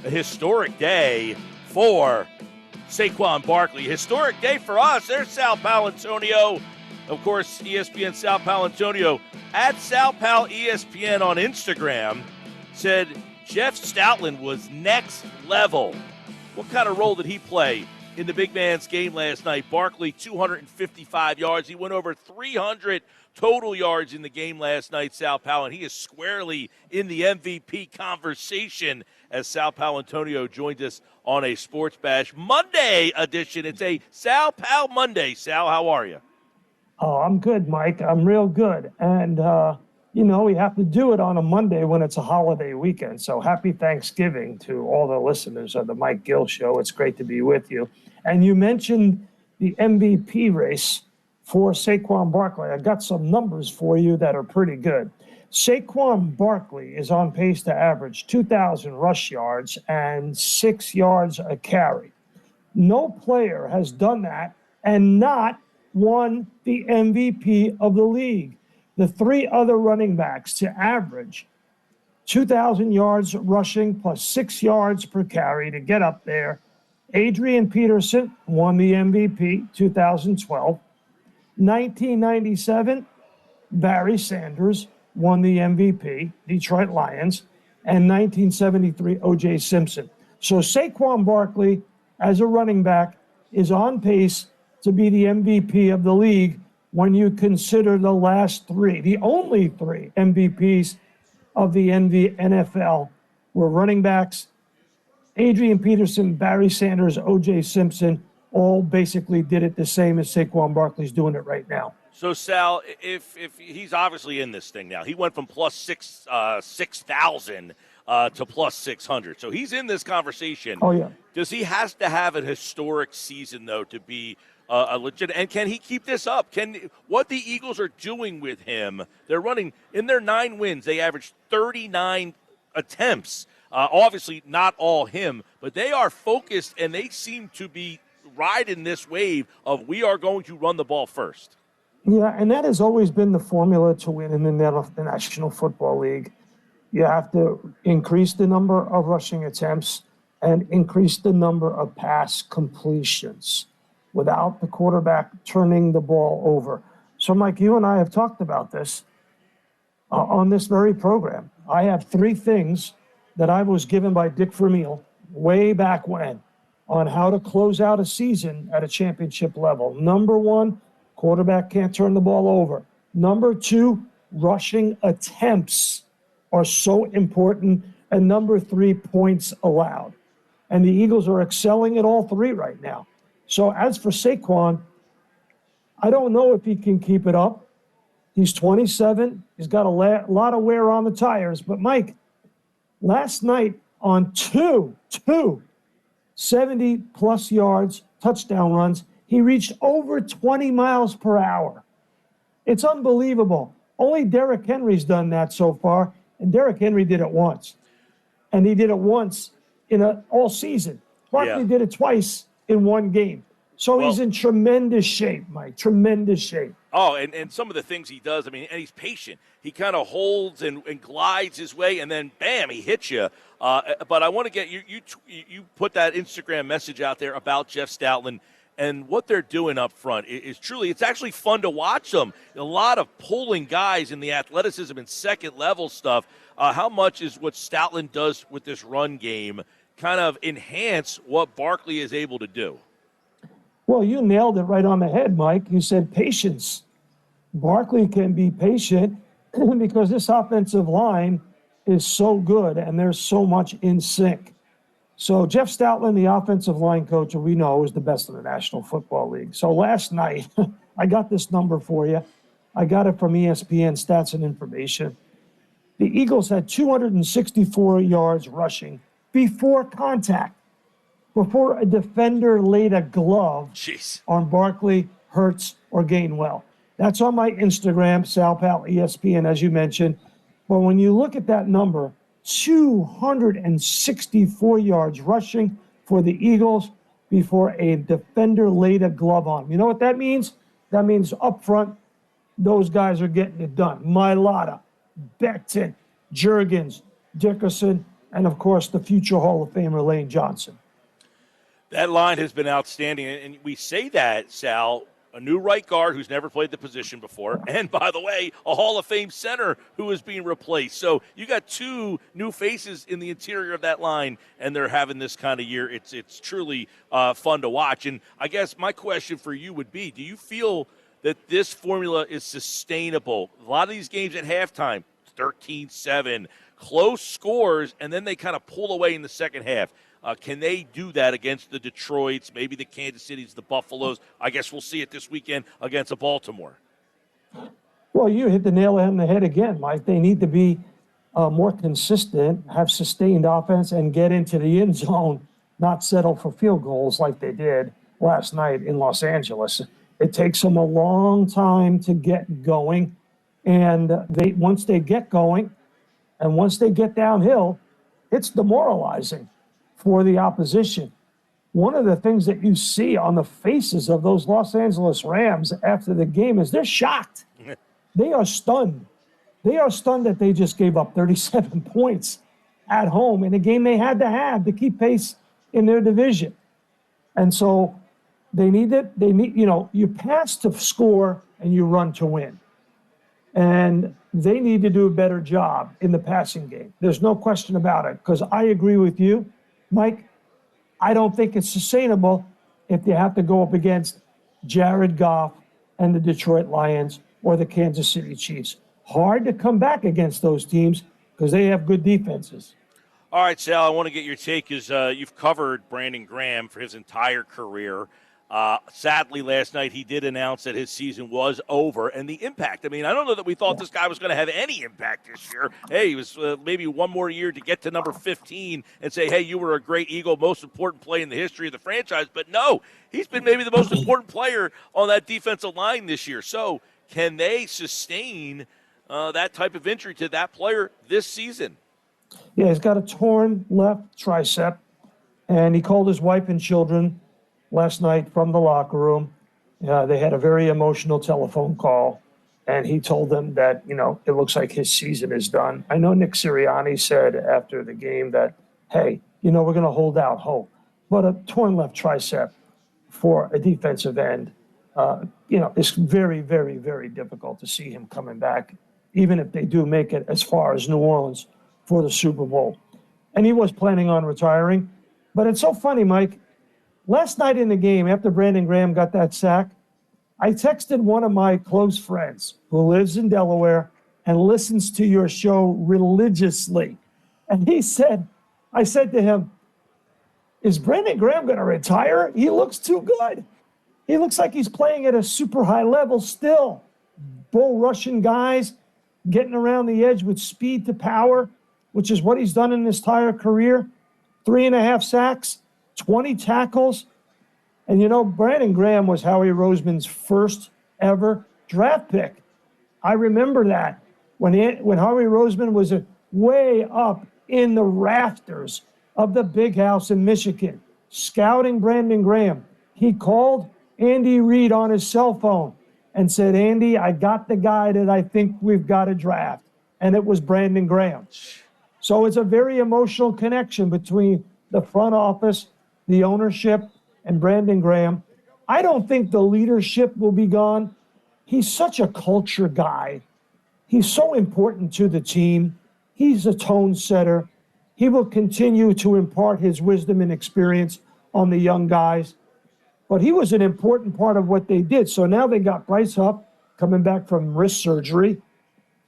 a historic day for Saquon Barkley. Historic day for us. There's Sal Paolantonio. Of course, ESPN Sal Paolantonio at Sal Pal ESPN on Instagram said Jeff Stoutland was next level. What kind of role did he play in the big man's game last night? Barkley, 255 yards. He went over 300 total yards in the game last night, Sal Pal, and he is squarely in the MVP conversation as Sal Paolantonio joins us on a Sports Bash Monday edition. It's a Sal Pal Monday. Sal, how are you? Oh, I'm good, Mike. I'm real good. And, we have to do it on a Monday when it's a holiday weekend. So happy Thanksgiving to all the listeners of the Mike Gill Show. It's great to be with you. And you mentioned the MVP race for Saquon Barkley. I got some numbers for you that are pretty good. Saquon Barkley is on pace to average 2,000 rush yards and 6 yards a carry. No player has done that and not won the MVP of the league. The three other running backs to average 2,000 yards rushing plus 6 yards per carry to get up there. Adrian Peterson won the MVP 2012. 1997, Barry Sanders won the MVP, Detroit Lions, and 1973, O.J. Simpson. So Saquon Barkley, as a running back, is on pace to be the MVP of the league when you consider the last three. The only three MVPs of the NFL were running backs. Adrian Peterson, Barry Sanders, O.J. Simpson all basically did it the same as Saquon Barkley's doing it right now. So, Sal, if he's obviously in this thing now. He went from plus 6,000 to plus 600. So he's in this conversation. Oh, yeah. Does he has to have a historic season, though, to be a legit? And can he keep this up? What the Eagles are doing with him, they're running in their 9 wins. They averaged 39 attempts. Obviously, not all him, but they are focused, and they seem to be riding this wave of we are going to run the ball first. Yeah, and that has always been the formula to win in the National Football League. You have to increase the number of rushing attempts and increase the number of pass completions without the quarterback turning the ball over. So, Mike, you and I have talked about this on this very program. I have 3 things that I was given by Dick Vermeil way back when on how to close out a season at a championship level. Number 1, quarterback can't turn the ball over. Number 2, rushing attempts are so important. And number 3, points allowed. And the Eagles are excelling at all 3 right now. So as for Saquon, I don't know if he can keep it up. He's 27. He's got a lot of wear on the tires. But, Mike, last night on two 70-plus yards, touchdown runs, he reached over 20 miles per hour. It's unbelievable. Only Derrick Henry's done that so far, and Derrick Henry did it once. And he did it once in all season. Barkley did it twice in 1 game. So he's in tremendous shape, Mike, tremendous shape. Oh, and some of the things he does, and he's patient. He kind of holds and glides his way, and then, bam, he hits you. But I want to get you put that Instagram message out there about Jeff Stoutland, and what they're doing up front is truly, it's actually fun to watch them. A lot of pulling guys in the athleticism and second-level stuff. How much is what Stoutland does with this run game kind of enhance what Barkley is able to do? Well, you nailed it right on the head, Mike. You said patience. Barkley can be patient because this offensive line is so good and there's so much in sync. So Jeff Stoutland, the offensive line coach, we know is the best in the National Football League. So last night, I got this number for you. I got it from ESPN Stats and Information. The Eagles had 264 yards rushing before contact, before a defender laid a glove on Barkley, Hurts, or Gainwell. That's on my Instagram, Sal Pal ESPN, as you mentioned. But when you look at that number, 264 yards rushing for the Eagles before a defender laid a glove on him. You know what that means? That means up front, those guys are getting it done. Mailata, Becton, Juergens, Dickerson, and, of course, the future Hall of Famer Lane Johnson. That line has been outstanding, and we say that, Sal, a new right guard who's never played the position before, and, by the way, a Hall of Fame center who is being replaced. So you got two new faces in the interior of that line, and they're having this kind of year. It's truly fun to watch. And I guess my question for you would be, do you feel that this formula is sustainable? A lot of these games at halftime, 13-7, close scores, and then they kind of pull away in the second half. Can they do that against the Detroits, maybe the Kansas Cities, the Buffaloes? I guess we'll see it this weekend against a Baltimore. Well, you hit the nail on the head again, Mike. They need to be more consistent, have sustained offense, and get into the end zone, not settle for field goals like they did last night in Los Angeles. It takes them a long time to get going, and once they get going and once they get downhill, it's demoralizing for the opposition. One of the things that you see on the faces of those Los Angeles Rams after the game is they're shocked. They are stunned. They are stunned that they just gave up 37 points at home in a game they had to have to keep pace in their division. And so they need it. You pass to score and you run to win. And they need to do a better job in the passing game. There's no question about it, because I agree with you, Mike. I don't think it's sustainable if they have to go up against Jared Goff and the Detroit Lions or the Kansas City Chiefs. Hard to come back against those teams because they have good defenses. All right, Sal, I want to get your take because you've covered Brandon Graham for his entire career. Sadly, last night he did announce that his season was over, and the impact. I mean, I don't know that we thought this guy was going to have any impact this year. Hey, he was maybe one more year to get to number 15 and say, hey, you were a great Eagle, most important play in the history of the franchise. But no, he's been maybe the most important player on that defensive line this year. So can they sustain that type of injury to that player this season? Yeah, he's got a torn left tricep, and he called his wife and children last night from the locker room. They had a very emotional telephone call, and he told them that, it looks like his season is done. I know Nick Sirianni said after the game that, hey, we're going to hold out hope. But a torn left tricep for a defensive end, it's very, very, very difficult to see him coming back, even if they do make it as far as New Orleans for the Super Bowl. And he was planning on retiring. But it's so funny, Mike. Last night in the game, after Brandon Graham got that sack, I texted one of my close friends who lives in Delaware and listens to your show religiously. And I said to him, is Brandon Graham going to retire? He looks too good. He looks like he's playing at a super high level still. Bull rushing guys, getting around the edge with speed to power, which is what he's done in his entire career. 3.5 sacks. 20 tackles. And, Brandon Graham was Howie Roseman's first ever draft pick. I remember that when Howie Roseman was way up in the rafters of the big house in Michigan, scouting Brandon Graham. He called Andy Reid on his cell phone and said, Andy, I got the guy that I think we've got to draft. And it was Brandon Graham. So it's a very emotional connection between the front office, the ownership, and Brandon Graham. I don't think the leadership will be gone. He's such a culture guy. He's so important to the team. He's a tone setter. He will continue to impart his wisdom and experience on the young guys. But he was an important part of what they did. So now they got Bryce Huff coming back from wrist surgery,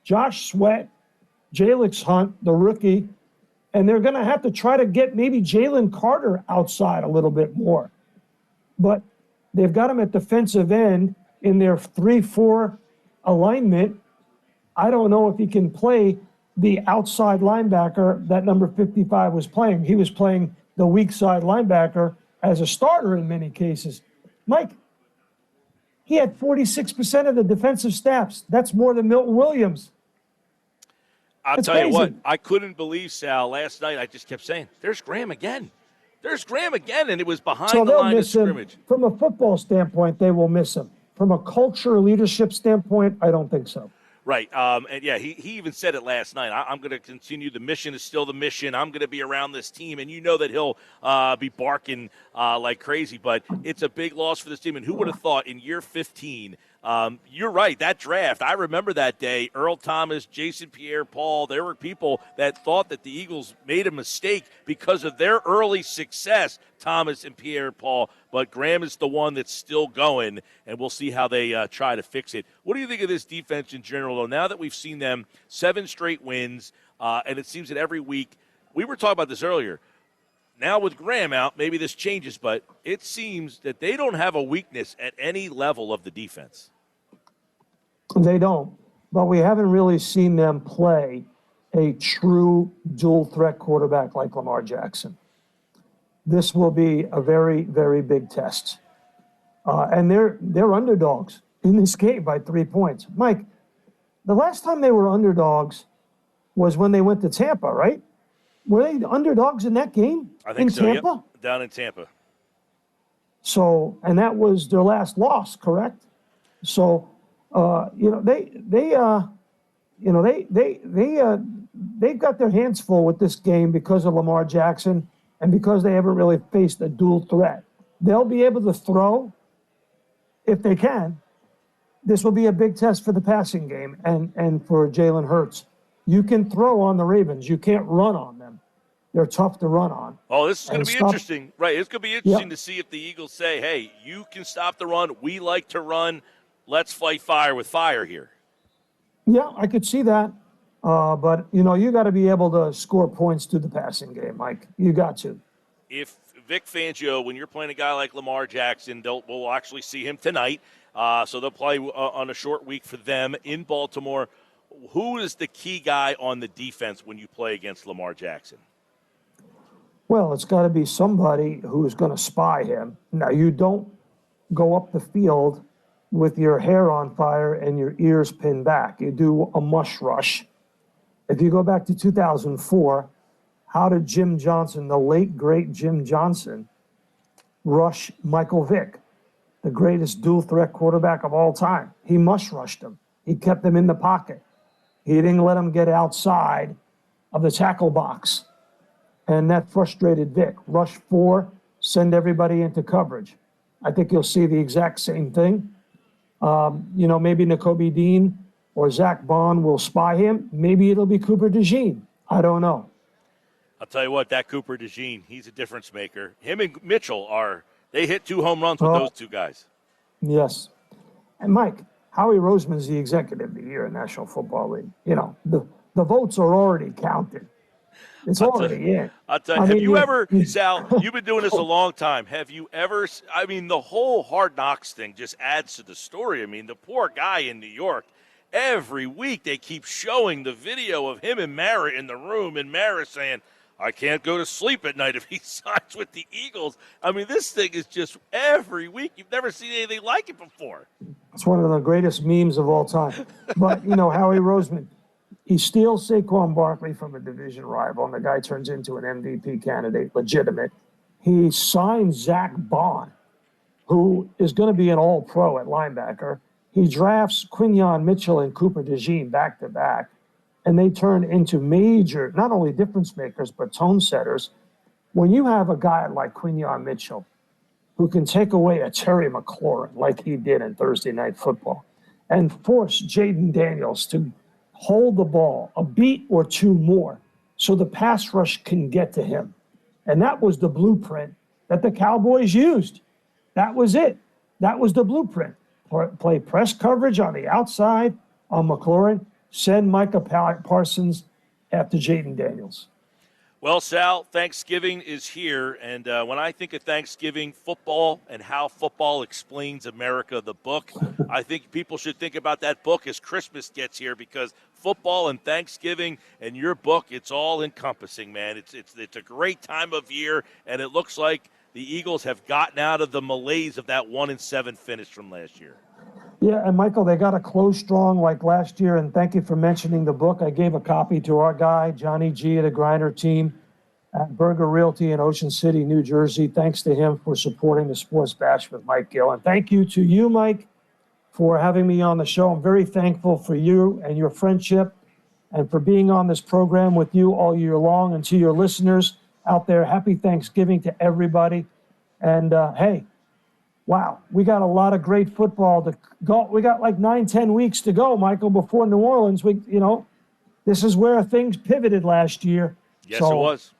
Josh Sweat, Jalix Hunt, the rookie, and they're going to have to try to get maybe Jalen Carter outside a little bit more. But they've got him at defensive end in their 3-4 alignment. I don't know if he can play the outside linebacker that number 55 was playing. He was playing the weak side linebacker as a starter in many cases. Mike, he had 46% of the defensive snaps. That's more than Milton Williams. I'll tell you what, I couldn't believe, Sal, last night I just kept saying, there's Graham again. There's Graham again, and it was behind the line of scrimmage. From a football standpoint, they will miss him. From a culture leadership standpoint, I don't think so. Right. And, yeah, he even said it last night. I'm going to continue. The mission is still the mission. I'm going to be around this team. And you know that he'll be barking like crazy. But it's a big loss for this team. And who would have thought in year 15, you're right, that draft, I remember that day, Earl Thomas, Jason Pierre-Paul, there were people that thought that the Eagles made a mistake because of their early success, Thomas and Pierre-Paul. But Graham is the one that's still going, and we'll see how they try to fix it. What do you think of this defense in general, though, now that we've seen them 7 straight wins, and it seems that every week, we were talking about this earlier, now with Graham out, maybe this changes, but it seems that they don't have a weakness at any level of the defense. They don't, but we haven't really seen them play a true dual-threat quarterback like Lamar Jackson. This will be a very, very big test. And they're underdogs in this game by 3 points. Mike, the last time they were underdogs was when they went to Tampa, right? Were they underdogs in that game? I think in so, Tampa? Yep. Down in Tampa. So, and that was their last loss, correct? So, they've got their hands full with this game because of Lamar Jackson and because they haven't really faced a dual threat. They'll be able to throw if they can. This will be a big test for the passing game and for Jalen Hurts. You can throw on the Ravens. You can't run on them. They're tough to run on. Oh, this is going to be interesting. Right, it's going to be interesting to see if the Eagles say, hey, you can stop the run. We like to run. Let's fight fire with fire here. Yeah, I could see that. But, you got to be able to score points to the passing game, Mike. You got to. If Vic Fangio, when you're playing a guy like Lamar Jackson, we'll actually see him tonight. So they'll play on a short week for them in Baltimore. Who is the key guy on the defense when you play against Lamar Jackson? Well, it's got to be somebody who's going to spy him. Now, you don't go up the field with your hair on fire and your ears pinned back. You do a mush rush. If you go back to 2004, how did Jim Johnson, the late, great Jim Johnson, rush Michael Vick, the greatest dual-threat quarterback of all time? He mush rushed him. He kept him in the pocket. He didn't let him get outside of the tackle box. And that frustrated Vic. Rush 4, send everybody into coverage. I think you'll see the exact same thing. Maybe Nakobe Dean or Zach Bond will spy him. Maybe it'll be Cooper DeJean. I don't know. I'll tell you what, that Cooper DeJean, he's a difference maker. Him and Mitchell they hit 2 home runs with those 2 guys. Yes. And Mike, Howie Roseman's the executive of the year in National Football League. The votes are already counted. It's already in. I'll tell you, have you ever, Sal, you've been doing this a long time. Have you ever, the whole Hard Knocks thing just adds to the story. The poor guy in New York, every week they keep showing the video of him and Mara in the room, and Mara saying, I can't go to sleep at night if he signs with the Eagles. This thing is just every week. You've never seen anything like it before. It's one of the greatest memes of all time. But, Howie Roseman, he steals Saquon Barkley from a division rival, and the guy turns into an MVP candidate, legitimate. He signs Zach Bond, who is going to be an all-pro at linebacker. He drafts Quinyon Mitchell and Cooper DeJean back-to-back, and they turn into major, not only difference makers, but tone setters. When you have a guy like Quinyon Mitchell who can take away a Terry McLaurin like he did in Thursday Night Football and force Jaden Daniels to hold the ball a beat or 2 more so the pass rush can get to him. And that was the blueprint that the Cowboys used. That was it. That was the blueprint. Play press coverage on the outside on McLaurin, send Micah Parsons after Jaden Daniels. Well, Sal, Thanksgiving is here, and when I think of Thanksgiving football and how football explains America, the book, I think people should think about that book as Christmas gets here, because football and Thanksgiving and your book, it's all encompassing, man. It's a great time of year, and it looks like the Eagles have gotten out of the malaise of that 1-7 finish from last year. Yeah, and Michael, they got to close strong like last year, and thank you for mentioning the book. I gave a copy to our guy, Johnny G, at the Griner team at Berger Realty in Ocean City, New Jersey. Thanks to him for supporting the Sports Bash with Mike Gill. And thank you to you, Mike, for having me on the show. I'm very thankful for you and your friendship and for being on this program with you all year long. And to your listeners out there, happy Thanksgiving to everybody. And hey, wow, we got a lot of great football to go. We got like 9-10 weeks to go, Michael, before New Orleans. This is where things pivoted last year. Yes, it was.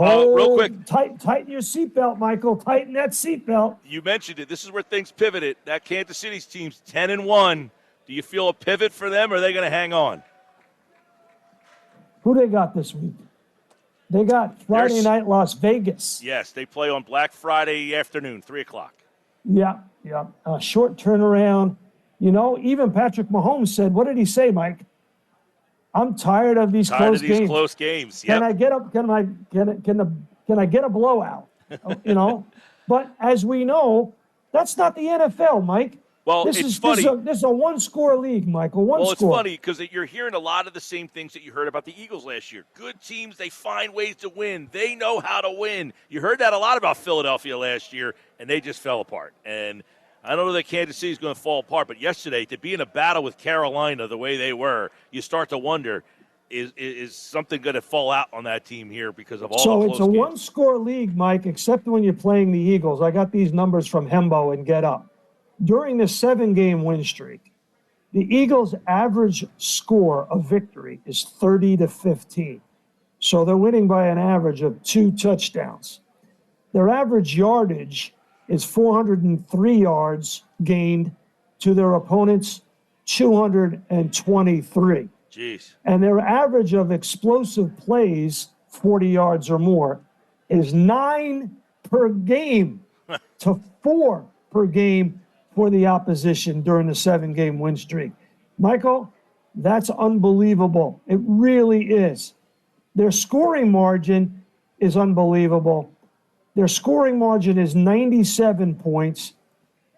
Real quick. Tighten your seatbelt, Michael. Tighten that seatbelt. You mentioned it. This is where things pivoted. That Kansas City's team's 10-1. Do you feel a pivot for them, or are they going to hang on? Who they got this week? They got Friday night Las Vegas. Yes, they play on Black Friday afternoon, 3 o'clock. Yeah. Short turnaround. Even Patrick Mahomes said, what did he say, Mike? I'm tired of these close games. Yep. Can I get up? Can I get a blowout? But as we know, that's not the NFL, Mike. Well, it's funny. This is a one-score league, Michael. One score. It's funny because you're hearing a lot of the same things that you heard about the Eagles last year. Good teams, they find ways to win. They know how to win. You heard that a lot about Philadelphia last year, and they just fell apart. And I don't know that Kansas City is going to fall apart, but yesterday, to be in a battle with Carolina the way they were, you start to wonder, is something going to fall out on that team here because of all the close games? So it's a one-score league, Mike, except when you're playing the Eagles. I got these numbers from Hembo and Get Up. During the 7-game win streak, the Eagles' average score of victory is 30-15. So they're winning by an average of 2 touchdowns. Their average yardage is 403 yards gained to their opponent's 223. Jeez. And their average of explosive plays, 40 yards or more, is 9 per game to 4 per game for the opposition during the 7-game win streak. Michael, that's unbelievable. It really is. Their scoring margin is unbelievable. Their scoring margin is 97 points.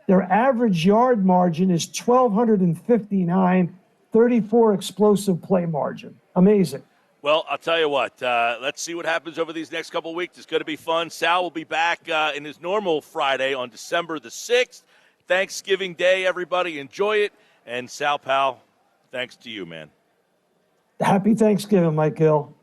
Their average yard margin is 1,259, 34 explosive play margin. Amazing. Well, I'll tell you what. Let's see what happens over these next couple of weeks. It's going to be fun. Sal will be back in his normal Friday on December the 6th. Thanksgiving Day, everybody. Enjoy it. And Sal Pal, thanks to you, man. Happy Thanksgiving, Mike Gill.